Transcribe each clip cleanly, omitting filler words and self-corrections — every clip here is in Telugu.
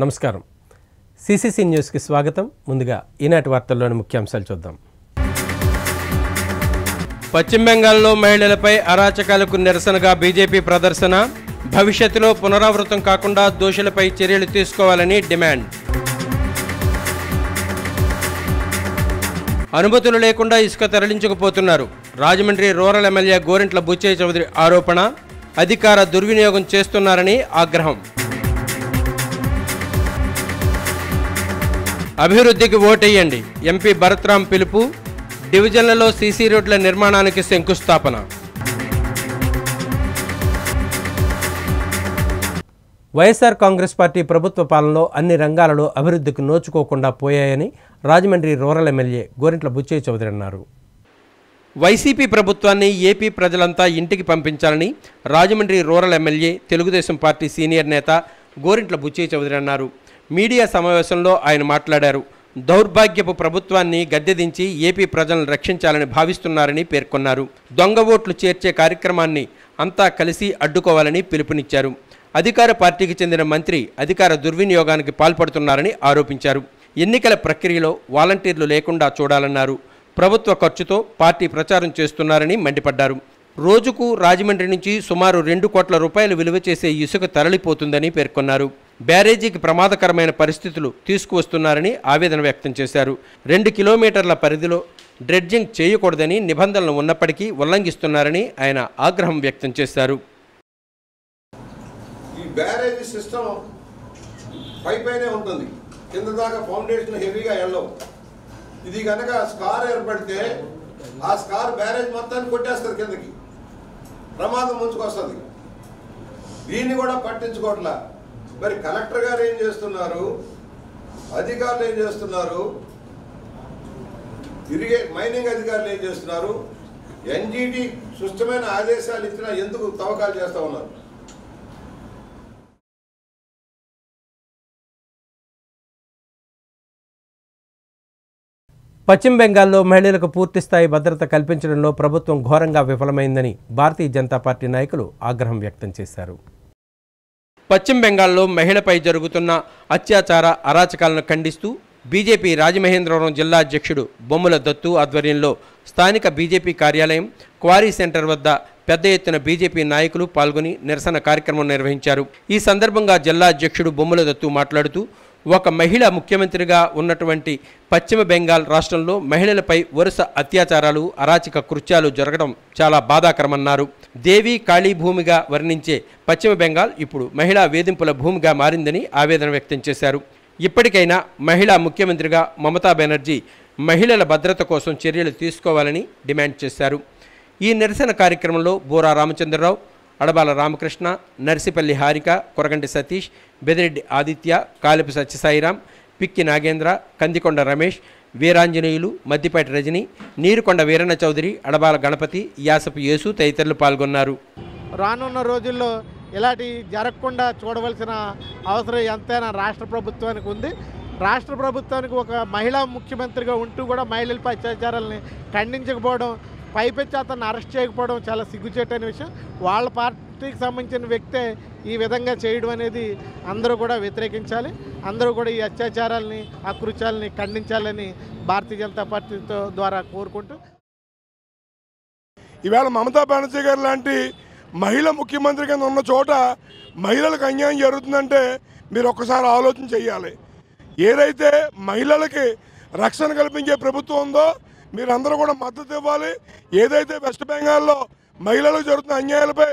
నమస్కారం. సిసిసి న్యూస్కి స్వాగతం. ముందుగా ఈనాటి వార్తల్లోని ముఖ్యాంశాలు చూద్దాం. పశ్చిమ బెంగాల్లో మహిళలపై అరాచకాలకు నిరసనగా బీజేపీ ప్రదర్శన. భవిష్యత్తులో పునరావృతం కాకుండా దోషులపై చర్యలు తీసుకోవాలని డిమాండ్. అనుమతులు లేకుండా ఇసుక తరలించకపోతున్నారు. రాజమండ్రి రూరల్ ఎమ్మెల్యే గోరింట్ల బుచ్చయ్య చౌదరి ఆరోపణ. అధికార దుర్వినియోగం చేస్తున్నారని ఆగ్రహం. అభివృద్ధికి ఓటేయండి, ఎంపీ భరత్రాం పిలుపు. డివిజన్లలో సీసీ రోడ్ల నిర్మాణానికి శంకుస్థాపన. వైఎస్ఆర్ కాంగ్రెస్ పార్టీ ప్రభుత్వ పాలనలో అన్ని రంగాలలో అభివృద్ధికి నోచుకోకుండా పోయాయని రాజమండ్రి రూరల్ ఎమ్మెల్యే గోరింట్ల బుచ్చయ్య చౌదరి అన్నారు. వైసీపీ ప్రభుత్వాన్ని ఏపీ ప్రజలంతా ఇంటికి పంపించాలని Rajahmundry rural MLA Telugu Desam party senior నేత గోరింట్ల బుచ్చయ్య చౌదరి అన్నారు. మీడియా సమావేశంలో ఆయన మాట్లాడారు. దౌర్భాగ్యపు ప్రభుత్వాన్ని గద్దెదించి ఏపీ ప్రజలను రక్షించాలని భావిస్తున్నారని పేర్కొన్నారు. దొంగ ఓట్లు చేర్చే కార్యక్రమాన్ని అంతా కలిసి అడ్డుకోవాలని పిలుపునిచ్చారు. అధికార పార్టీకి చెందిన మంత్రి అధికార దుర్వినియోగానికి పాల్పడుతున్నారని ఆరోపించారు. ఎన్నికల ప్రక్రియలో వాలంటీర్లు లేకుండా చూడాలన్నారు. ప్రభుత్వ ఖర్చుతో పార్టీ ప్రచారం చేస్తున్నారని మండిపడ్డారు. రోజుకు రాజమండ్రి నుంచి సుమారు 2 కోట్ల రూపాయలు విలువ చేసే ఇసుక తరలిపోతుందని పేర్కొన్నారు. బ్యారేజీకి ప్రమాదకరమైన పరిస్థితులు తీసుకువస్తున్నారని ఆవేదన వ్యక్తం చేశారు. 2 కిలోమీటర్ల పరిధిలో డ్రెడ్జింగ్ చేయకూడదని నిబంధనలు ఉన్నప్పటికీ ఉల్లంఘిస్తున్నారని ఆయన ఆగ్రహం వ్యక్తం చేశారు. ఈ బ్యారేజీ సిస్టమ్ పైపైనే ఉంటుంది, కింద దాకా ఫౌండేషన్ హెవీగా వెళ్ళవు. ఇది కనుక స్కార్ ఏర్పడితే ఆ స్కార్ బ్యారేజ్ మొత్తాన్ని కొట్టేస్తారు, కిందకి ప్రమాదం ముంచుకొస్తుంది. దీన్ని కూడా పట్టించుకోవట్లా. మరి కలెక్టర్ గారు ఏం చేస్తున్నారు, అధికారులు ఏం చేస్తున్నారు, మైనింగ్ అధికారులు ఏం చేస్తున్నారు, ఎన్జీటీ సుష్టమైన ఆదేశాలు ఇచ్చినా ఎందుకు తవ్వకాలు చేస్తూ ఉన్నారు? పశ్చిమ బెంగాల్లో మహిళలకు పూర్తిస్థాయి భద్రత కల్పించడంలో ప్రభుత్వం ఘోరంగా విఫలమైందని భారతీయ జనతా పార్టీ నాయకులు ఆగ్రహం వ్యక్తం చేశారు. పశ్చిమ బెంగాల్లో మహిళపై జరుగుతున్న అత్యాచార అరాచకాలను ఖండిస్తూ బీజేపీ రాజమహేంద్రవరం జిల్లా అధ్యక్షుడు బొమ్మల దత్తు ఆధ్వర్యంలో స్థానిక బీజేపీ కార్యాలయం క్వారీ సెంటర్ వద్ద పెద్ద ఎత్తున బీజేపీ నాయకులు పాల్గొని నిరసన కార్యక్రమం నిర్వహించారు. ఈ సందర్భంగా జిల్లా అధ్యక్షుడు బొమ్మల దత్తు మాట్లాడుతూ ఒక మహిళ ముఖ్యమంత్రిగా ఉన్నటువంటి పశ్చిమ బెంగాల్ రాష్ట్రంలో మహిళలపై వరుస అత్యాచారాలు అరాచక కృత్యాలు జరగడం చాలా బాధాకరమన్నారు. దేవి కాళీ భూమిగా వర్ణించే పశ్చిమ బెంగాల్ ఇప్పుడు మహిళా వేధింపుల భూమిగా మారిందని ఆవేదన వ్యక్తం చేశారు. ఇప్పటికైనా మహిళా ముఖ్యమంత్రిగా మమతా బెనర్జీ మహిళల భద్రత కోసం చర్యలు తీసుకోవాలని డిమాండ్ చేశారు. ఈ నిరసన కార్యక్రమంలో బోరా రామచంద్రరావు, అడబాల రామకృష్ణ, నర్సిపల్లి హారిక, కొరగంటి సతీష్, బెదిరెడ్డి ఆదిత్య, కాలిపు సత్యసాయిరాం, పిక్కి నాగేంద్ర, కందికొండ రమేష్, వీరాంజనేయులు, మద్దిపాటి రజని, నీరుకొండ వీరన్న చౌదరి, అడబాల గణపతి, యాసపు యేసు తదితరులు పాల్గొన్నారు. రానున్న రోజుల్లో ఇలాంటి జరగకుండా చూడవలసిన అవసరం ఎంతైనా రాష్ట్ర ప్రభుత్వానికి ఉంది. రాష్ట్ర ప్రభుత్వానికి ఒక మహిళా ముఖ్యమంత్రిగా ఉంటూ కూడా మహిళలపై అత్యాచారాలని ఖండించకపోవడం, పైపెచ్చి అతన్ని అరెస్ట్ చేయకపోవడం చాలా సిగ్గుచేటైన విషయం. వాళ్ళ పార్టీకి సంబంధించిన వ్యక్తే ఈ విధంగా చేయడం అనేది అందరూ కూడా వ్యతిరేకించాలి. అందరూ కూడా ఈ అత్యాచారాలని అకృత్యాలని ఖండించాలని భారతీయ జనతా పార్టీ ద్వారా కోరుకుంటూ, ఈవేళ మమతా బెనర్జీ గారు లాంటి మహిళ ముఖ్యమంత్రి కింద ఉన్న చోట మహిళలకు అన్యాయం జరుగుతుందంటే మీరు ఒక్కసారి ఆలోచన చేయాలి. ఏదైతే మహిళలకి రక్షణ కల్పించే ప్రభుత్వం ఉందో మీరందరూ కూడా మద్దతు ఇవ్వాలి. ఏదైతే వెస్ట్ బెంగాల్లో మహిళలకు జరుగుతున్న అన్యాయాలపై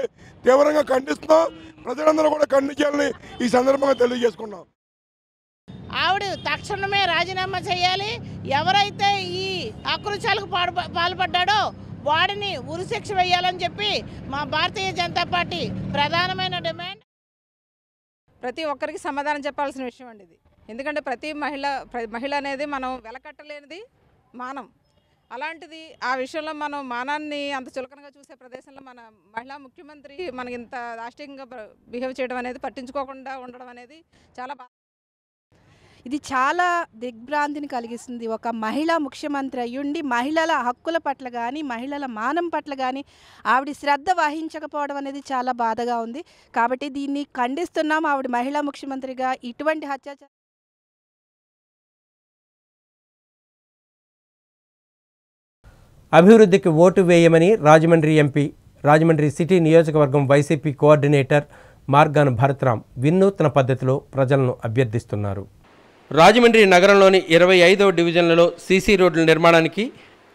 తీవ్రంగా ఖండిస్తున్నాం. ప్రజలందరూ కూడా ఖండించాలని ఈ సందర్భంగా తెలియజేసుకున్నాం. ఆవిడ తక్షణమే రాజీనామా చేయాలి. ఎవరైతే ఈ అకృత్యాలకు పాల్పడ్డాడో వాడిని ఉరిశిక్ష వేయాలని చెప్పి మా భారతీయ జనతా పార్టీ ప్రధానమైన డిమాండ్. ప్రతి ఒక్కరికి సమాధానం చెప్పాల్సిన విషయం అండి ఇది. ఎందుకంటే ప్రతి మహిళ అనేది మనం వెలకట్టలేనిది మానం. అలాంటిది ఆ విషయంలో మనం మానాన్ని అంత చులకనగా చూసే ప్రదేశంలో మన మహిళా ముఖ్యమంత్రి మనకి ఇంత దాష్టికంగా బిహేవ్ చేయడం అనేది, పట్టించుకోకుండా ఉండడం అనేది చాలా ఇది చాలా దిగ్భ్రాంతిని కలిగిస్తుంది. ఒక మహిళా ముఖ్యమంత్రి అయ్యుండి మహిళల హక్కుల పట్ల కానీ మహిళల మానం పట్ల కానీ ఆవిడ శ్రద్ధ వహించకపోవడం అనేది చాలా బాధగా ఉంది. కాబట్టి దీన్ని ఖండిస్తున్నాం. ఆవిడ మహిళా ముఖ్యమంత్రిగా ఇటువంటి అత్యాచారం అభివృద్ధికి ఓటు వేయమని రాజమండ్రి ఎంపీ, రాజమండ్రి సిటీ నియోజకవర్గం వైసీపీ కోఆర్డినేటర్ మార్గాన భరత్రాం వినూత్న పద్ధతిలో ప్రజలను అభ్యర్థిస్తున్నారు. రాజమండ్రి నగరంలోని 25వ డివిజన్లలో సీసీ రోడ్ల నిర్మాణానికి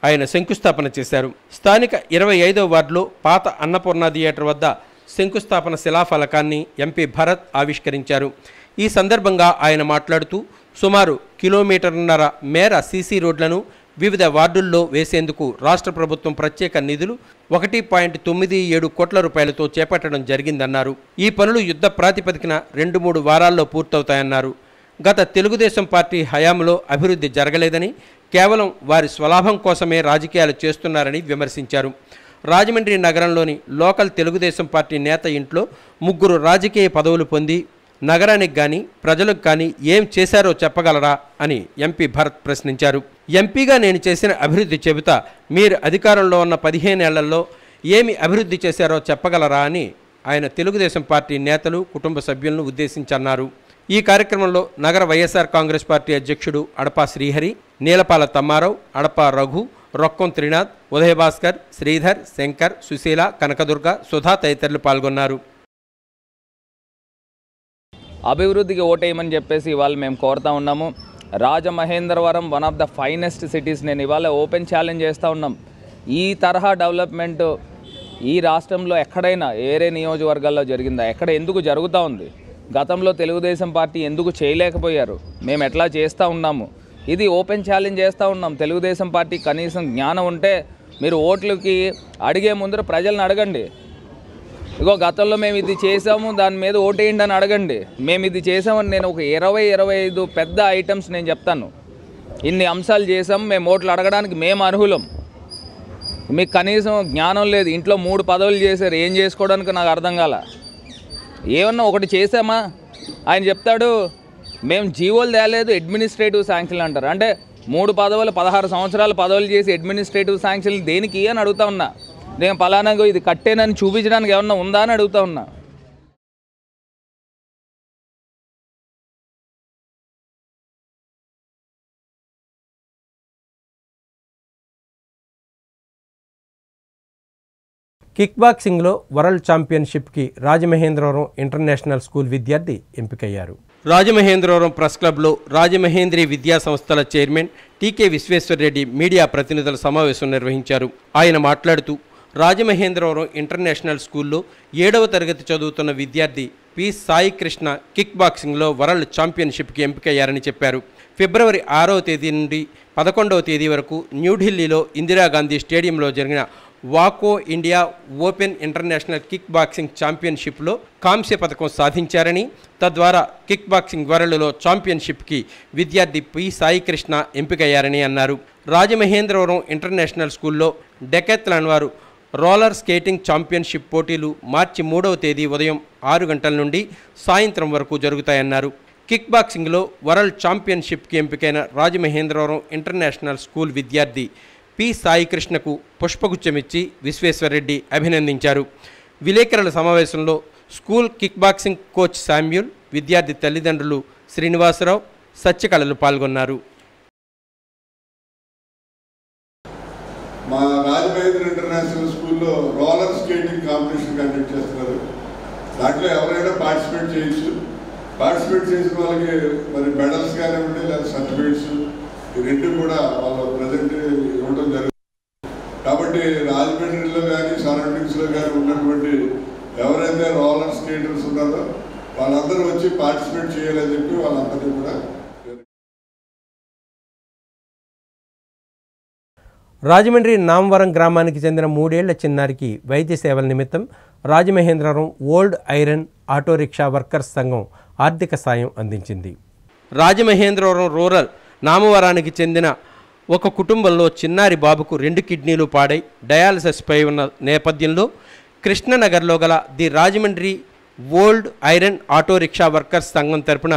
ఆయన శంకుస్థాపన చేశారు. స్థానిక 25వ వార్డులో పాత అన్నపూర్ణ థియేటర్ వద్ద శంకుస్థాపన శిలాఫలకాన్ని ఎంపీ భరత్ ఆవిష్కరించారు. ఈ సందర్భంగా ఆయన మాట్లాడుతూ సుమారు కిలోమీటర్న్నర మేర సీసీ రోడ్లను వివిధ వార్డుల్లో వేసేందుకు రాష్ట్ర ప్రభుత్వం ప్రత్యేక నిధులు 1.97 కోట్ల రూపాయలతో చేపట్టడం జరిగిందన్నారు. ఈ పనులు యుద్ధ ప్రాతిపదికన 2-3 వారాల్లో పూర్తవుతాయన్నారు. గత తెలుగుదేశం పార్టీ హయాంలో అభివృద్ధి జరగలేదని, కేవలం వారి స్వలాభం కోసమే రాజకీయాలు చేస్తున్నారని విమర్శించారు. రాజమండ్రి నగరంలోని లోకల్ తెలుగుదేశం పార్టీ నేత ఇంట్లో 3 రాజకీయ పదవులు పొంది నగరానికి కానీ ప్రజలకు కానీ ఏం చేశారో చెప్పగలరా అని ఎంపీ భరత్ ప్రశ్నించారు. ఎంపీగా నేను చేసిన అభివృద్ధి చెబుతా, మీరు అధికారంలో ఉన్న 15 ఏళ్లలో ఏమి అభివృద్ధి చేశారో చెప్పగలరా అని ఆయన తెలుగుదేశం పార్టీ నేతలు, కుటుంబ సభ్యులను ఉద్దేశించన్నారు. ఈ కార్యక్రమంలో నగర వైఎస్ఆర్ కాంగ్రెస్ పార్టీ అధ్యక్షుడు అడపా శ్రీహరి, నీలపాల తమ్మారావు, అడపా రఘు, రొక్కం త్రినాథ్, ఉదయభాస్కర్, శ్రీధర్, శంకర్, సుశీల, కనకదుర్గ, సుధా తదితరులు పాల్గొన్నారు. అభివృద్ధికి ఓటేయమని చెప్పేసి ఇవాళ మేము కోరుతా ఉన్నాము. Rajamahendravaram one of the finest cities. నేను ఇవాళ ఓపెన్ ఛాలెంజ్ చేస్తూ ఉన్నాం. ఈ తరహా డెవలప్మెంట్ ఈ రాష్ట్రంలో ఎక్కడైనా ఏరే నియోజకవర్గాల్లో జరిగిందా? ఎక్కడ ఎందుకు జరుగుతూ ఉంది? గతంలో తెలుగుదేశం పార్టీ ఎందుకు చేయలేకపోయారు? మేము ఎట్లా చేస్తూ ఉన్నాము? ఇది ఓపెన్ ఛాలెంజ్ చేస్తూ ఉన్నాం. తెలుగుదేశం పార్టీ కనీసం జ్ఞానం ఉంటే మీరు ఓట్లకి అడిగే ముందర ప్రజలను అడగండి. ఇగో గతంలో మేము ఇది చేసాము, దాని మీద ఓటేయండి అని అడగండి. మేము ఇది చేసామని నేను ఒక 20-25 పెద్ద ఐటమ్స్ నేను చెప్తాను. ఇన్ని అంశాలు చేసాము, మేము ఓట్లు అడగడానికి మేము అర్హులం. మీకు కనీసం జ్ఞానం లేదు. ఇంట్లో 3 పదవులు చేశారు, ఏం చేసుకోవడానికి నాకు అర్థం కాల. ఏమన్నా ఒకటి చేసామా? ఆయన చెప్తాడు మేము జీవోలు తేలేదు, అడ్మినిస్ట్రేటివ్ శాంక్షన్లు అంటారు. అంటే 3 పదవులు 16 సంవత్సరాలు పదవులు చేసి అడ్మినిస్ట్రేటివ్ శాంక్షన్లు దేనికి అని అడుగుతా ఉన్నా. నేను పలానాగా ఇది కట్టేనని చూపించడానికి ఏమన్నా ఉందా అని అడుగుతా ఉన్నా. కిక్ బాక్సింగ్లో వరల్డ్ ఛాంపియన్షిప్కి రాజమహేంద్రవరం ఇంటర్నేషనల్ స్కూల్ విద్యార్థి ఎంపికయ్యారు. రాజమహేంద్రవరం ప్రెస్ క్లబ్లో రాజమహేంద్రి విద్యా సంస్థల చైర్మన్ టీకే విశ్వేశ్వరరెడ్డి మీడియా ప్రతినిధుల సమావేశం నిర్వహించారు. ఆయన మాట్లాడుతూ రాజమహేంద్రవరం ఇంటర్నేషనల్ స్కూల్లో 7వ తరగతి చదువుతున్న విద్యార్థి పి సాయి కృష్ణ కిక్ బాక్సింగ్లో వరల్డ్ ఛాంపియన్షిప్కి ఎంపికయ్యారని చెప్పారు. ఫిబ్రవరి 6వ తేదీ నుండి 11వ తేదీ వరకు న్యూఢిల్లీలో ఇందిరాగాంధీ స్టేడియంలో జరిగిన వాకో India open international kick boxing ఛాంపియన్షిప్లో కాంస్య పథకం సాధించారని, తద్వారా కిక్ బాక్సింగ్ వరల్డ్లో ఛాంపియన్షిప్కి విద్యార్థి పి సాయి కృష్ణ ఎంపికయ్యారని అన్నారు. రాజమహేంద్రవరం ఇంటర్నేషనల్ స్కూల్లో డెకాథ్లాన్ వారు రోలర్ స్కేటింగ్ ఛాంపియన్షిప్ పోటీలు మార్చి 3వ తేదీ ఉదయం 6 గంటల నుండి సాయంత్రం వరకు జరుగుతాయన్నారు. కిక్ బాక్సింగ్లో వరల్డ్ ఛాంపియన్షిప్కి ఎంపికైన రాజమహేంద్రవరం ఇంటర్నేషనల్ స్కూల్ విద్యార్థి పి సాయి కృష్ణకు పుష్పగుచ్చమిచ్చి విశ్వేశ్వరరెడ్డి అభినందించారు. విలేకరుల సమావేశంలో school kick boxing coach Samuel, విద్యార్థి తల్లిదండ్రులు శ్రీనివాసరావు, సత్యకళలు పాల్గొన్నారు. మా రాజమహేంద్ర ఇంటర్నేషనల్ స్కూల్లో రోలర్ స్కేటింగ్ కాంపిటీషన్ కండక్ట్ చేస్తున్నారు. దాంట్లో ఎవరైనా పార్టిసిపేట్ చేయొచ్చు. పార్టిసిపేట్ చేసిన వాళ్ళకి మరి మెడల్స్ కానివ్వండి లేదా సర్టిఫికేట్స్ ఈ రెండు కూడా వాళ్ళు ప్రజెంట్ ఇవ్వడం జరుగుతుంది. కాబట్టి రాజమండ్రిలో కానీ సరౌండింగ్స్లో కానీ ఉన్నటువంటి ఎవరైతే రోలర్ స్కేటర్స్ ఉన్నారో వాళ్ళందరూ వచ్చి పార్టిసిపేట్ చేయాలని చెప్పి వాళ్ళందరినీ కూడా. రాజమండ్రి నామవరం గ్రామానికి చెందిన 3 ఏళ్ల చిన్నారికి వైద్య సేవల నిమిత్తం Rajamahendravaram old iron auto rickshaw workers సంఘం ఆర్థిక సాయం అందించింది. రాజమహేంద్రవరం రూరల్ నామవరానికి చెందిన ఒక కుటుంబంలో చిన్నారి బాబుకు 2 కిడ్నీలు పాడై డయాలసిస్పై ఉన్న నేపథ్యంలో కృష్ణనగర్లో గల the Rajahmundry old iron auto rickshaw workers సంఘం తరపున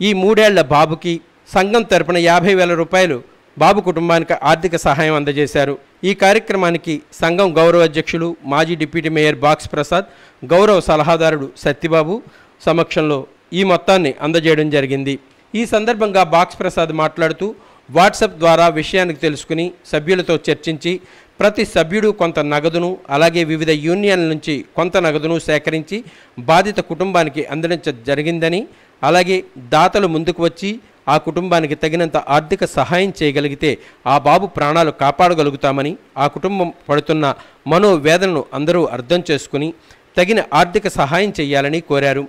ఈ 3 ఏళ్ల బాబుకి సంఘం తరపున 50,000 రూపాయలు బాబు కుటుంబానికి ఆర్థిక సహాయం అందజేశారు. ఈ కార్యక్రమానికి సంఘం గౌరవ అధ్యక్షులు మాజీ డిప్యూటీ మేయర్ బాక్స్ ప్రసాద్, గౌరవ సలహాదారుడు సత్యబాబు సమక్షంలో ఈ మొత్తాన్ని అందజేయడం జరిగింది. ఈ సందర్భంగా బాక్స్ ప్రసాద్ మాట్లాడుతూ వాట్సాప్ ద్వారా విషయానికి తెలుసుకుని సభ్యులతో చర్చించి ప్రతి సభ్యుడు కొంత నగదును అలాగే వివిధ యూనియన్ల నుంచి కొంత నగదును సేకరించి బాధిత కుటుంబానికి అందించడం జరిగిందని, అలాగే దాతలు ముందుకు వచ్చి ఆ కుటుంబానికి తగినంత ఆర్థిక సహాయం చేయగలిగితే ఆ బాబు ప్రాణాలు కాపాడగలుగుతామని, ఆ కుటుంబం పడుతున్న మనోవేదనను అందరూ అర్థం చేసుకుని తగిన ఆర్థిక సహాయం చేయాలని కోరారు.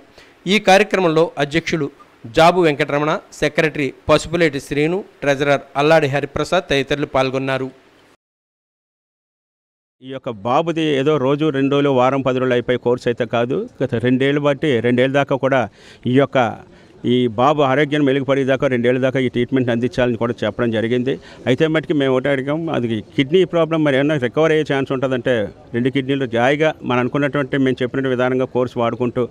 ఈ కార్యక్రమంలో అధ్యక్షులు జాబు వెంకటరమణ, సెక్రటరీ పసుపులేటి శ్రీను, ట్రెజరర్ అల్లాడి హరిప్రసాద్ తదితరులు పాల్గొన్నారు. ఈ యొక్క బాబుది ఏదో రోజు 2 రోజులు, వారం 10 రోజులు అయిపోయి కోర్సు అయితే కాదు. గత 2 ఏళ్ళు బట్టి 2 ఏళ్ళ దాకా కూడా ఈ బాబు ఆరోగ్యం మెరుగుపడేదాకా 2 ఏళ్ళ దాకా ఈ ట్రీట్మెంట్ అందించాలని కూడా చెప్పడం జరిగింది. అయితే మటుకు మేము ఒకటి అడిగాం, అది కిడ్నీ ప్రాబ్లం మరి ఏమన్నా రికవర్ అయ్యే ఛాన్స్ ఉంటుందంటే 2 కిడ్నీలు జాయిగా మనం అనుకున్నటువంటి మేము చెప్పిన విధానంగా కోర్సు వాడుకుంటూ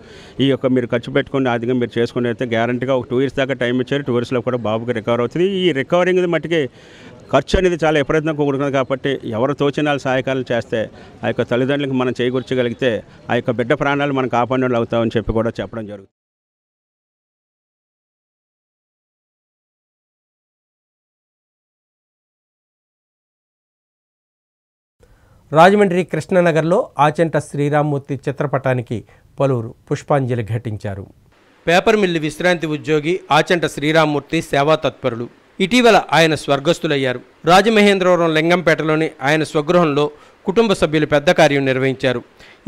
మీరు ఖర్చు పెట్టుకుని ఆర్థికంగా మీరు చేసుకుని అయితే గ్యారంటీగా ఒక 2 ఇయర్స్ దాకా టైం ఇచ్చారు. 2 ఇయర్స్లో కూడా బాబుకి రికవర్ అవుతుంది. ఈ రికవరింగ్ మట్టుకి ఖర్చు అనేది చాలా విపరీతంగా కూడుకున్నది కాబట్టి ఎవరు తోచిన సహాయకాలు చేస్తే ఆ యొక్క తల్లిదండ్రులకు మనం చేకూర్చగలిగితే ఆ యొక్క బిడ్డ ప్రాణాలు మనం కాపాడిన వాళ్ళు అవుతామని చెప్పి కూడా చెప్పడం జరుగుతుంది. రాజమండ్రి కృష్ణనగర్లో ఆచంట శ్రీరామ్మూర్తి చిత్రపటానికి పలువురు పుష్పాంజలి ఘటించారు. పేపర్ మిల్లు విశ్రాంతి ఉద్యోగి ఆచంట శ్రీరామ్మూర్తి సేవా తత్పరులు. ఇటీవల ఆయన స్వర్గస్థులయ్యారు. రాజమహేంద్రవరం లింగంపేటలోని ఆయన స్వగృహంలో కుటుంబ సభ్యులు పెద్ద కార్యం నిర్వహించారు.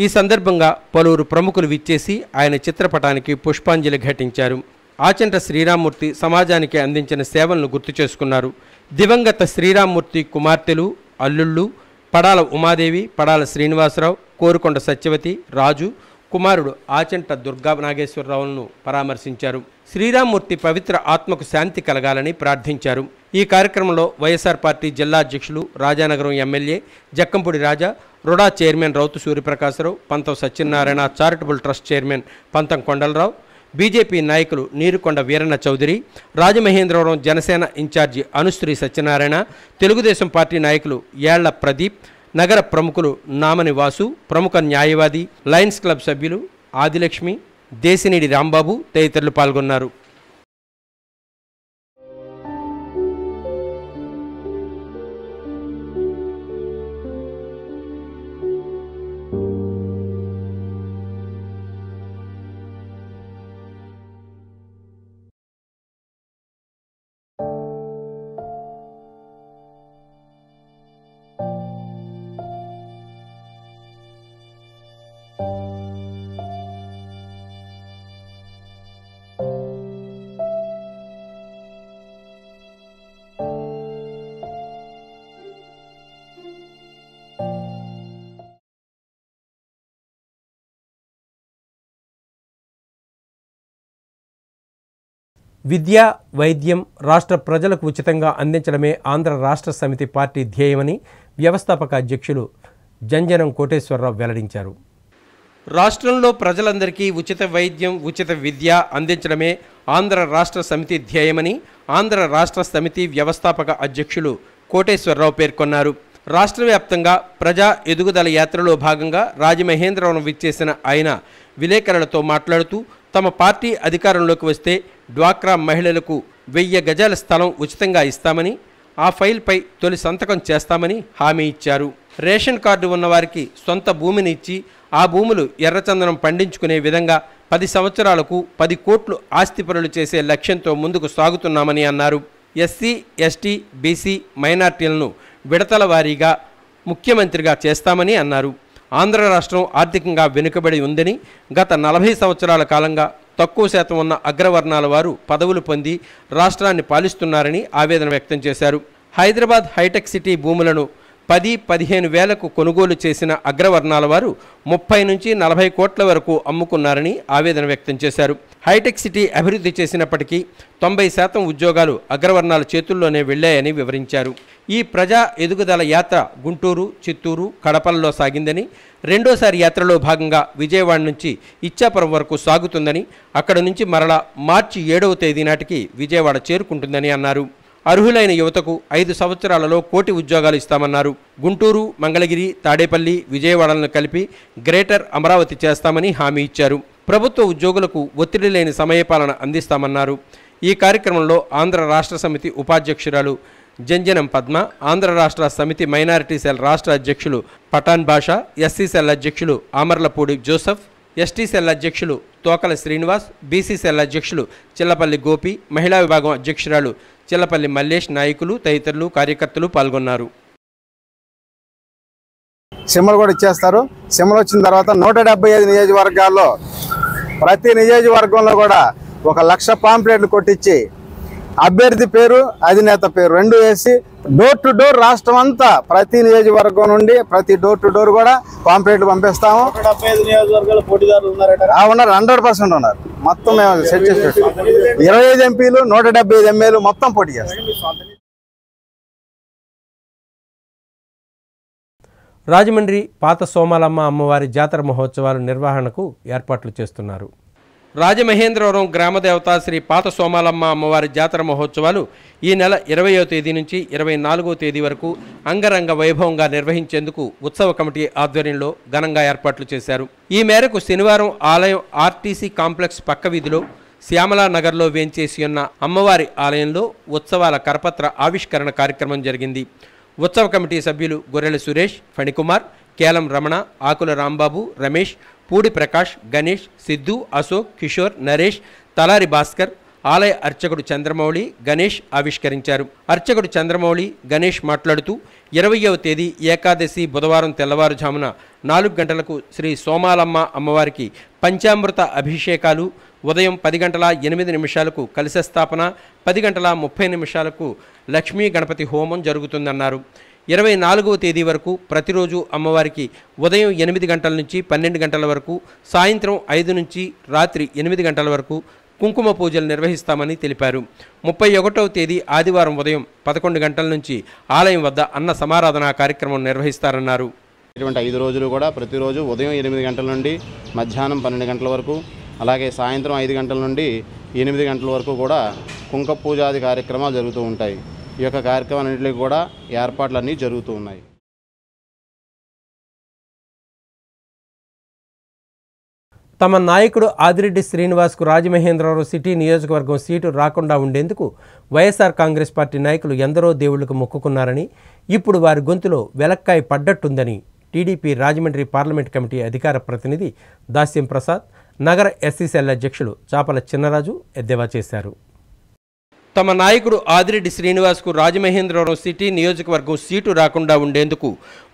ఈ సందర్భంగా పలువురు ప్రముఖులు విచ్చేసి ఆయన చిత్రపటానికి పుష్పాంజలి ఘటించారు. ఆచంట శ్రీరామ్మూర్తి సమాజానికి అందించిన సేవలను గుర్తు చేసుకున్నారు. దివంగత శ్రీరామ్మూర్తి కుమార్తెలు, అల్లుళ్ళు పడాల ఉమాదేవి, పడాల శ్రీనివాసరావు, కోరుకొండ సత్యవతి, రాజు, కుమారుడు ఆచంట దుర్గా నాగేశ్వరరావులను పరామర్శించారు. శ్రీరామ్మూర్తి పవిత్ర ఆత్మకు శాంతి కలగాలని ప్రార్థించారు. ఈ కార్యక్రమంలో వైఎస్ఆర్ పార్టీ జిల్లా అధ్యక్షులు, రాజానగరం ఎమ్మెల్యే జక్కంపూడి రాజా, రుడా చైర్మన్ రౌతు సూర్యప్రకాశరావు, పంతం సత్యనారాయణ చారిటబుల్ ట్రస్ట్ చైర్మన్ పంతం కొండలరావు, బీజేపీ నాయకులు నీరుకొండ వీరన్న చౌదరి, రాజమహేంద్రవరం జనసేన ఇన్ఛార్జి అనుశ్రీ సత్యనారాయణ, తెలుగుదేశం పార్టీ నాయకులు ఏళ్ల ప్రదీప్, నగర ప్రముఖులు నామని వాసు, ప్రముఖ న్యాయవాది, లయన్స్ క్లబ్ సభ్యులు ఆదిలక్ష్మి, దేశినేడి రాంబాబు తదితరులు పాల్గొన్నారు. విద్య, వైద్యం రాష్ట్ర ప్రజలకు ఉచితంగా అందించడమే ఆంధ్ర రాష్ట్ర సమితి పార్టీ ధ్యేయమని వ్యవస్థాపక అధ్యక్షులు జంజనం కోటేశ్వరరావు వెల్లడించారు. రాష్ట్రంలో ప్రజలందరికీ ఉచిత వైద్యం, ఉచిత విద్య అందించడమే ఆంధ్ర రాష్ట్ర సమితి ధ్యేయమని ఆంధ్ర రాష్ట్ర సమితి వ్యవస్థాపక అధ్యక్షులు కోటేశ్వరరావు పేర్కొన్నారు. రాష్ట్ర వ్యాప్తంగా ప్రజా ఎదుగుదల యాత్రలో భాగంగా రాజమహేంద్రవరం విచ్చేసిన ఆయన విలేకరులతో మాట్లాడుతూ తమ పార్టీ అధికారంలోకి వస్తే డ్వాక్రా మహిళలకు 1000 గజాల స్థలం ఉచితంగా ఇస్తామని, ఆ ఫైల్పై తొలి సంతకం చేస్తామని హామీ ఇచ్చారు. రేషన్ కార్డు ఉన్నవారికి సొంత భూమిని ఇచ్చి ఆ భూములు ఎర్రచందనం పండించుకునే విధంగా 10 సంవత్సరాలకు 10 కోట్లు ఆస్తి పనులు చేసే లక్ష్యంతో ముందుకు సాగుతున్నామని అన్నారు. ఎస్సీ, ఎస్టీ, బీసీ, మైనార్టీలను విడతల వారీగా ముఖ్యమంత్రిగా చేస్తామని అన్నారు. ఆంధ్ర రాష్ట్రం ఆర్థికంగా వెనుకబడి ఉందని, గత 40 సంవత్సరాల కాలంగా తక్కువ శాతం ఉన్న అగ్రవర్ణాల వారు పదవులు పొంది రాష్ట్రాన్ని పాలిస్తున్నారని ఆవేదన వ్యక్తం చేశారు. హైదరాబాద్ హైటెక్ సిటీ భూములను 10-15 వేలకు కొనుగోలు చేసిన అగ్రవర్ణాల వారు 30 నుంచి 40 కోట్ల వరకు అమ్ముకున్నారని ఆవేదన వ్యక్తం చేశారు. హైటెక్ సిటీ అభివృద్ధి చేసినప్పటికీ 90% ఉద్యోగాలు అగ్రవర్ణాల చేతుల్లోనే వెళ్లాయని వివరించారు. ఈ ప్రజా ఎదుగుదల యాత్ర గుంటూరు, చిత్తూరు, కడపల్లో సాగిందని, రెండోసారి యాత్రలో భాగంగా విజయవాడ నుంచి ఇచ్చాపురం వరకు సాగుతుందని, అక్కడ నుంచి మరలా మార్చి 7వ తేదీ నాటికి విజయవాడ చేరుకుంటుందని అన్నారు. అర్హులైన యువతకు 5 సంవత్సరాలలో 1 కోటి ఉద్యోగాలు ఇస్తామన్నారు. గుంటూరు, మంగళగిరి, తాడేపల్లి, విజయవాడలను కలిపి గ్రేటర్ అమరావతి చేస్తామని హామీ ఇచ్చారు. ప్రభుత్వ ఉద్యోగులకు ఒత్తిడి లేని సమయపాలన అందిస్తామన్నారు. ఈ కార్యక్రమంలో ఆంధ్ర రాష్ట్ర సమితి ఉపాధ్యక్షురాలు జంజనం పద్మ, ఆంధ్ర రాష్ట్ర సమితి మైనారిటీ సెల్ రాష్ట్ర అధ్యక్షులు పఠాన్ భాషా, ఎస్సీ సెల్ అధ్యక్షులు ఆమర్లపూడి జోసెఫ్, ఎస్టీ సెల్ అధ్యక్షులు తోకల శ్రీనివాస్, బీసీ సెల్ అధ్యక్షులు చిల్లపల్లి గోపి, మహిళా విభాగం అధ్యక్షురాలు చిల్లపల్లి మల్లేష్ నాయకులు తదితరులు కార్యకర్తలు పాల్గొన్నారు. సిమ్మలు కూడా ఇచ్చేస్తారు. సిమ్మలు వచ్చిన తర్వాత 175 నియోజకవర్గాల్లో ప్రతి నియోజకవర్గంలో కూడా 1,00,000 పాంప్లెట్లు కొట్టించి అభ్యర్థి పేరు, అధినేత పేరు 2 వేసి డోర్ టు డోర్ రాష్ట్రం అంతా ప్రతి నియోజకవర్గం నుండి ప్రతి డోర్ టు డోర్ కూడా పాంప్లెట్లు పంపిస్తాము. 175 నియోజకవర్గాల పోటీదారులు ఉన్నారట? ఉన్నారు, 100% ఉన్నారు. మొత్తం మేము సెట్ చేసి పెట్టాం. 25 ఎంపీలు, 175 ఎమ్మెల్యేలు మొత్తం పోటీ చేస్తాం. రాజమండ్రి పాత సోమాలమ్మ అమ్మవారి జాతర మహోత్సవాల నిర్వహణకు ఏర్పాట్లు చేస్తున్నారు. రాజమహేంద్రవరం గ్రామదేవత శ్రీ పాత సోమాలమ్మ అమ్మవారి జాతర మహోత్సవాలు ఈ నెల 20వ తేదీ నుంచి 24వ తేదీ వరకు అంగరంగ వైభవంగా నిర్వహించేందుకు ఉత్సవ కమిటీ ఆధ్వర్యంలో ఘనంగా ఏర్పాట్లు చేశారు. ఈ మేరకు శనివారం ఆలయం ఆర్టీసీ కాంప్లెక్స్ పక్క వీధిలో శ్యామలా నగర్లో వేంచేసి ఉన్న అమ్మవారి ఆలయంలో ఉత్సవాల కరపత్ర ఆవిష్కరణ కార్యక్రమం జరిగింది. ఉత్సవ కమిటీ సభ్యులు గొర్రెల సురేష్, ఫణికుమార్, కేలం రమణ, ఆకుల రాంబాబు, రమేష్, పూడి ప్రకాష్, గణేష్, సిద్ధు, అశోక్, కిషోర్, నరేష్, తలారి భాస్కర్, ఆలయ అర్చకుడు చంద్రమౌళి, గణేష్ ఆవిష్కరించారు. అర్చకుడు చంద్రమౌళి, గణేష్ మాట్లాడుతూ 20వ తేదీ ఏకాదశి బుధవారం తెల్లవారుజామున 4 గంటలకు శ్రీ సోమాలమ్మ అమ్మవారికి పంచామృత అభిషేకాలు, ఉదయం 10:08 కలశస్థాపన, 10:30 లక్ష్మీ గణపతి హోమం జరుగుతుందన్నారు. 24వ తేదీ వరకు ప్రతిరోజు అమ్మవారికి ఉదయం 8 గంటల నుంచి 12 గంటల వరకు, సాయంత్రం 5 నుంచి రాత్రి 8 గంటల వరకు కుంకుమ పూజలు నిర్వహిస్తామని తెలిపారు. 31వ తేదీ ఆదివారం ఉదయం 11 గంటల నుంచి ఆలయం వద్ద అన్న సమారాధన కార్యక్రమం నిర్వహిస్తారన్నారు. ఇటువంటి 5 రోజులు కూడా ప్రతిరోజు ఉదయం 8 గంటల నుండి మధ్యాహ్నం 12 గంటల వరకు, అలాగే సాయంత్రం 5 గంటల నుండి 8 గంటల వరకు కూడా కుంకుమ పూజాది కార్యక్రమాలు జరుగుతూ ఉంటాయి. ఈ యొక్క కార్యక్రమాలన్నింటికి కూడా ఏర్పాట్లన్నీ జరుగుతూ ఉన్నాయి. తమ నాయకుడు ఆదిరెడ్డి శ్రీనివాస్కు రాజమహేంద్రవరం సిటీ నియోజకవర్గం సీటు రాకుండా ఉండేందుకు వైఎస్ఆర్ కాంగ్రెస్ పార్టీ నాయకులు ఎందరో దేవుళ్లకు మొక్కుకున్నారని, ఇప్పుడు వారి గొంతులో వెలక్కాయ పడ్డట్టుందని టీడీపీ రాజమండ్రి పార్లమెంట్ కమిటీ అధికార ప్రతినిధి దాస్యం ప్రసాద్, నగర ఎస్సీసీఎల్ అధ్యక్షులు చాపల చిన్నరాజు ఎద్దేవా చేశారు. తమ నాయకుడు ఆదిరెడ్డి శ్రీనివాస్కు రాజమహేంద్రవరం సిటీ నియోజకవర్గం సీటు రాకుండా ఉండేందుకు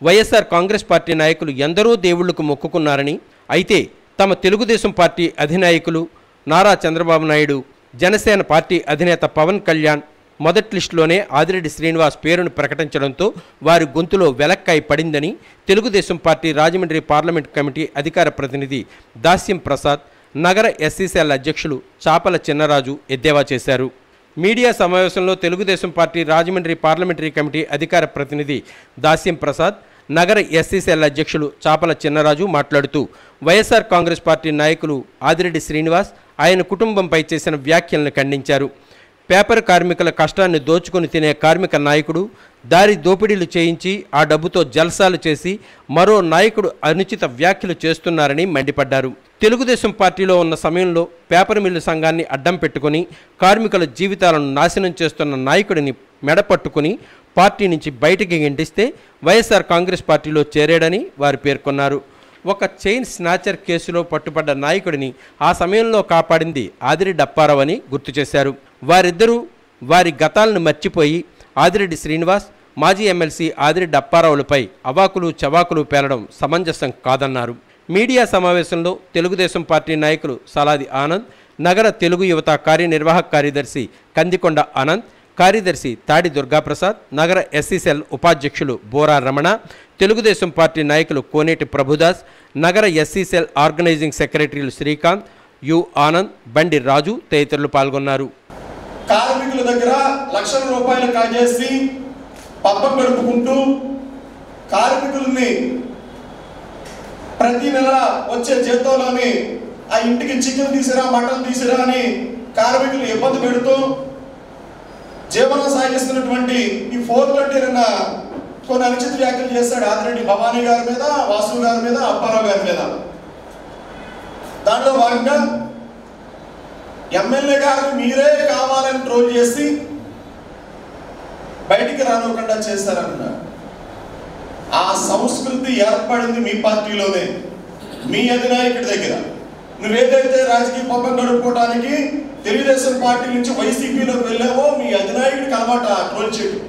వైఎస్ఆర్ కాంగ్రెస్ పార్టీ నాయకులు ఎందరో దేవుళ్లకు మొక్కుకున్నారని, అయితే తమ తెలుగుదేశం పార్టీ అధినాయకులు నారా చంద్రబాబు నాయుడు, జనసేన పార్టీ అధినేత పవన్ కళ్యాణ్ మొదటి లిస్టులోనే ఆదిరెడ్డి శ్రీనివాస్ పేరును ప్రకటించడంతో వారి గొంతులో వెలక్కాయ పడిందని Telugu Desam party Rajahmundry parliament committee అధికార ప్రతినిధి దాస్యం ప్రసాద్, నగర ఎస్సీసీఎల్ అధ్యక్షులు చాపల చిన్నరాజు ఎద్దేవా చేశారు. మీడియా సమావేశంలో Telugu Desam party Rajahmundry parliamentary committee అధికార ప్రతినిధి దాస్యం ప్రసాద్, నగర ఎస్సీసీఎల్ అధ్యక్షులు చాపల చిన్నరాజు మాట్లాడుతూ వైఎస్ఆర్ కాంగ్రెస్ పార్టీ నాయకులు ఆదిరెడ్డి శ్రీనివాస్, ఆయన కుటుంబంపై చేసిన వ్యాఖ్యలను ఖండించారు. పేపర్ కార్మికుల కష్టాన్ని దోచుకొని తినే కార్మిక నాయకుడు దారి దోపిడీలు చేయించి ఆ డబ్బుతో జల్సాలు చేసి మరో నాయకుడు అనుచిత వ్యాఖ్యలు చేస్తున్నారని మండిపడ్డారు. తెలుగుదేశం పార్టీలో ఉన్న సమయంలో పేపర్ మిల్లు సంఘాన్ని అడ్డం పెట్టుకుని కార్మికుల జీవితాలను నాశనం చేస్తున్న నాయకుడిని మెడపట్టుకుని పార్టీ నుంచి బయటికి గెంటిస్తే వైఎస్ఆర్ కాంగ్రెస్ పార్టీలో చేరాడని వారు పేర్కొన్నారు. ఒక చైన్ స్నాచర్ కేసులో పట్టుబడ్డ నాయకుడిని ఆ సమయంలో కాపాడింది ఆదిరెడ్డి అప్పారావు అని గుర్తు చేశారు. వారిద్దరూ వారి గతాలను మర్చిపోయి ఆదిరెడ్డి శ్రీనివాస్, మాజీ ఎమ్మెల్సీ ఆదిరెడ్డి అప్పారావులపై అవాకులు చవాకులు పేలడం సమంజసం కాదన్నారు. మీడియా సమావేశంలో తెలుగుదేశం పార్టీ నాయకులు సలాది ఆనంద్, నగర తెలుగు యువత కార్యనిర్వాహక కార్యదర్శి కందికొండ ఆనంద్, కార్యదర్శి తాడి దుర్గాప్రసాద్, నగర ఎస్సీసీఎల్ ఉపాధ్యక్షులు బోరా రమణ, తెలుగుదేశం పార్టీ నాయకులు కోనేటి ప్రభుదాస్, నగర ఎస్సీసీఎల్ ఆర్గనైజింగ్ సెక్రటరీలు శ్రీకాంత్, యు ఆనంద్, బండి రాజు తదితరులు పాల్గొన్నారు. కార్మికుల దగ్గర లక్షల రూపాయలు కాజేసి పబ్బం గడుపుకుంటూ కార్మికుల్ని ప్రతి నెల వచ్చే జీతంలోని ఆ ఇంటికి చికెన్ తీసిరా, మటన్ తీసిరా అని కార్మికులు ఇబ్బంది పెడుతూ జీవనం సాగిస్తున్నటువంటి ఈ 420 నిన్న కొన్ని అనుచిత వ్యాఖ్యలు చేశాడు ఆదిరెడ్డి భవానీ గారి మీద, వాసు గారి మీద, అప్పారావు గారి మీద. దాంట్లో భాగంగా ఎమ్మెల్యే గారిని మీరే కావాలని ట్రోల్ చేసి బయటికి రానివ్వకుండా చేశారన్నారు. ఆ సంస్కృతి ఏర్పడింది మీ పార్టీలోనే, మీ అధినాయకుడి దగ్గర. నువ్వేదైతే రాజకీయ పబ్బం గడుపుకోవడానికి తెలుగుదేశం పార్టీ నుంచి వైసీపీలోకి వెళ్ళావో మీ అధినాయకుడికి అలవాటు ట్రోల్ చేయడం.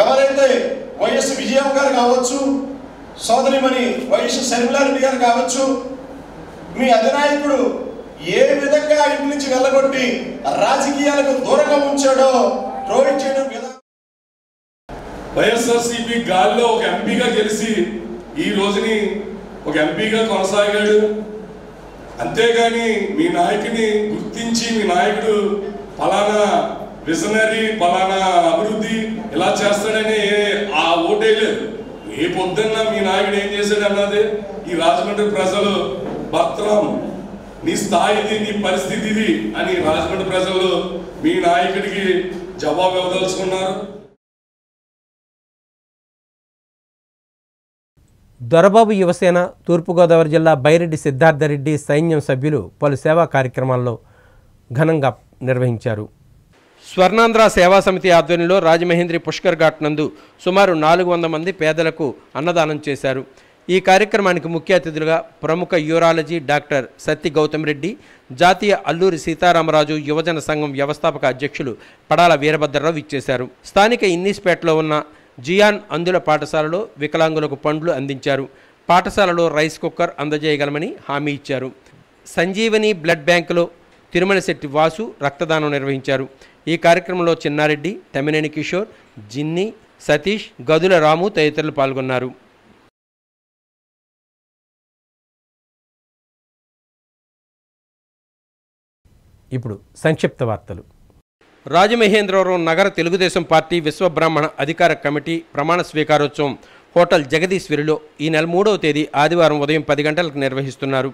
ఎవరైతే వైఎస్ విజయం గారు కావచ్చు, సోదరిమణి వైఎస్ శర్మిలారెడ్డి గారు కావచ్చు, మీ అధినాయకుడు ఏ విధంగా ఇంటి నుంచి వెళ్ళగొట్టి రాజకీయాలకు దూరంగా ఉంచాడో ట్రోల్ చేయడం కదా. వైఎస్ఆర్సీపీ గాల్లో ఒక ఎంపీగా గెలిచి ఈ రోజుని ఒక ఎంపీగా కొనసాగాడు. అంతేగాని మీ నాయకుని గుర్తించి మీ నాయకుడు ఫలానా విజనరీ, ఫలానా అభివృద్ధి ఇలా చేస్తాడని ఆ ఓటేయలేదు. ఏ పొద్దున్న మీ నాయకుడు ఏం చేశాడు అన్నది ఈ రాజమండ్రి ప్రజలు భద్రం, నీ స్థాయి ఇది, నీ పరిస్థితి ఇది అని రాజమండ్రి ప్రజలు మీ నాయకుడికి జవాబు ఇవ్వదలుచుకున్నారు. దొరబాబు యువసేన తూర్పుగోదావరి జిల్లా బైరెడ్డి సిద్ధార్థరెడ్డి సైన్యం సభ్యులు పలు సేవా కార్యక్రమాల్లో ఘనంగా నిర్వహించారు. స్వర్ణాంధ్ర సేవా సమితి ఆధ్వర్యంలో రాజమహేంద్రి పుష్కర్ ఘాట్ నందు సుమారు 400 మంది పేదలకు అన్నదానం చేశారు. ఈ కార్యక్రమానికి ముఖ్య అతిథులుగా ప్రముఖ యూరాలజీ డాక్టర్ సత్తి గౌతమ్ రెడ్డి, జాతీయ అల్లూరి సీతారామరాజు యువజన సంఘం వ్యవస్థాపక అధ్యక్షులు పడాల వీరభద్రరావు ఇచ్చేశారు. స్థానిక ఇన్నీస్పేటలో ఉన్న జియాన్ అందుల పాఠశాలలో వికలాంగులకు పండ్లు అందించారు. పాఠశాలలో రైస్ కుక్కర్ అందజేయగలమని హామీ ఇచ్చారు. సంజీవని బ్లడ్ బ్యాంకులో తిరుమలశెట్టి వాసు రక్తదానం నిర్వహించారు. ఈ కార్యక్రమంలో చిన్నారెడ్డి, తమ్మినేని కిషోర్, జిన్ని, సతీష్, గదుల రాము తదితరులు పాల్గొన్నారు. ఇప్పుడు సంక్షిప్త వార్తలు. రాజమహేంద్రవరం నగర తెలుగుదేశం పార్టీ విశ్వబ్రాహ్మణ అధికార కమిటీ ప్రమాణ స్వీకారోత్సవం హోటల్ జగదీశ్వరిలో ఈ నెల 3వ తేదీ ఆదివారం ఉదయం 10 గంటలకు నిర్వహిస్తున్నారు.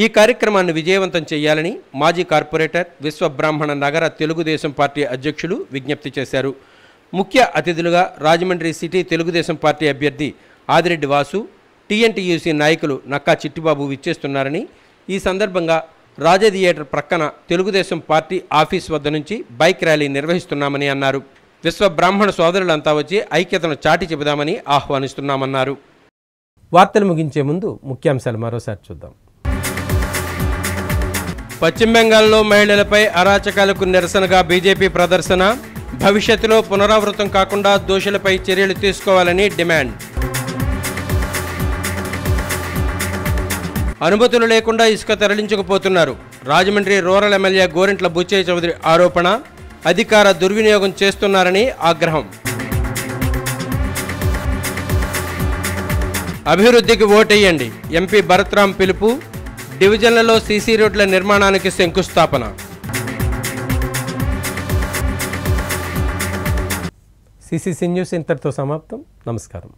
ఈ కార్యక్రమాన్ని విజయవంతం చేయాలని మాజీ కార్పొరేటర్ విశ్వబ్రాహ్మణ నగర తెలుగుదేశం పార్టీ అధ్యక్షులు విజ్ఞప్తి చేశారు. ముఖ్య అతిథులుగా రాజమండ్రి సిటీ తెలుగుదేశం పార్టీ అభ్యర్థి ఆదిరెడ్డి వాసు, టీఎన్టీయూసీ నాయకులు నక్కా చిట్టిబాబు విచ్చేస్తున్నారని, ఈ సందర్భంగా రాజా థియేటర్ ప్రక్కన తెలుగుదేశం పార్టీ ఆఫీస్ వద్ద నుంచి బైక్ ర్యాలీ నిర్వహిస్తున్నామని అన్నారు. విశ్వబ్రాహ్మణ సోదరులంతా వచ్చి ఐక్యతను చాటి చెబుదామని ఆహ్వానిస్తున్నామన్నారు. వార్తలు ముగించే ముందు ముఖ్యాంశాలు మరోసారి చూద్దాం. పశ్చిమ బెంగాల్లో మహిళలపై అరాచకాలకు నిరసనగా బీజేపీ ప్రదర్శన, భవిష్యత్తులో పునరావృతం కాకుండా దోషులపై చర్యలు తీసుకోవాలని డిమాండ్. అనుమతులు లేకుండా ఇసుక తరలించకపోతున్నారు. రాజమండ్రి రూరల్ ఎమ్మెల్యే గోరింట్ల బుచ్చయ్య చౌదరి ఆరోపణ. అధికార దుర్వినియోగం చేస్తున్నారని ఆగ్రహం. అభివృద్ధికి ఓటేయండి, ఎంపీ భరత్రాం పిలుపు. డివిజన్లలో సీసీ రోడ్ల నిర్మాణానికి శంకుస్థాపన. సిసిసి న్యూస్ ఇంతటితో సమాప్తం. నమస్కారం.